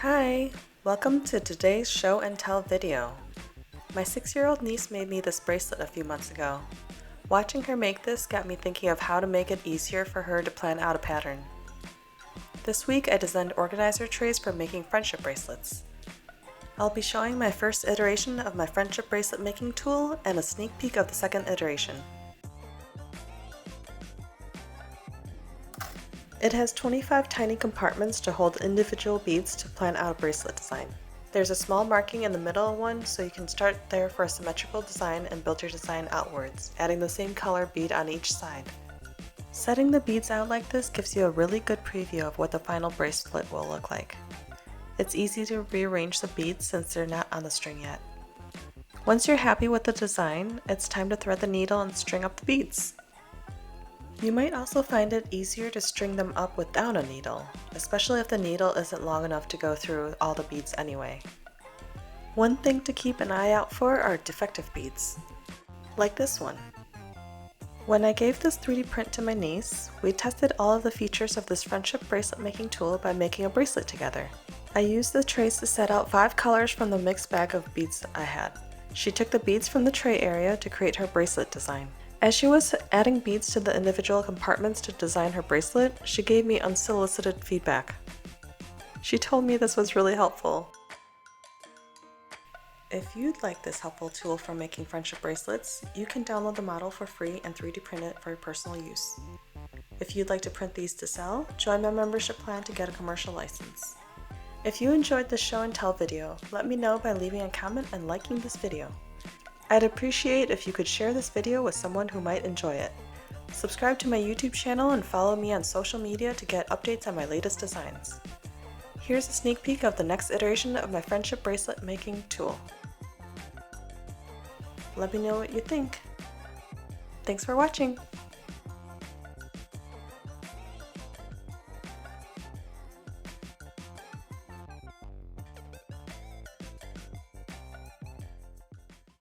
Hi! Welcome to today's show and tell video. My 6-year-old niece made me this bracelet a few months ago. Watching her make this got me thinking of how to make it easier for her to plan out a pattern. This week I designed organizer trays for making friendship bracelets. I'll be showing my first iteration of my friendship bracelet making tool and a sneak peek of the second iteration. It has 25 tiny compartments to hold individual beads to plan out a bracelet design. There's a small marking in the middle one, so you can start there for a symmetrical design and build your design outwards, adding the same color bead on each side. Setting the beads out like this gives you a really good preview of what the final bracelet will look like. It's easy to rearrange the beads since they're not on the string yet. Once you're happy with the design, it's time to thread the needle and string up the beads. You might also find it easier to string them up without a needle, especially if the needle isn't long enough to go through all the beads anyway. One thing to keep an eye out for are defective beads, like this one. When I gave this 3D print to my niece, we tested all of the features of this friendship bracelet making tool by making a bracelet together. I used the trays to set out 5 colors from the mixed bag of beads I had. She took the beads from the tray area to create her bracelet design. As she was adding beads to the individual compartments to design her bracelet, she gave me unsolicited feedback. She told me this was really helpful. If you'd like this helpful tool for making friendship bracelets, you can download the model for free and 3D print it for personal use. If you'd like to print these to sell, join my membership plan to get a commercial license. If you enjoyed this show and tell video, let me know by leaving a comment and liking this video. I'd appreciate if you could share this video with someone who might enjoy it. Subscribe to my YouTube channel and follow me on social media to get updates on my latest designs. Here's a sneak peek of the next iteration of my friendship bracelet making tool. Let me know what you think. Thanks for watching!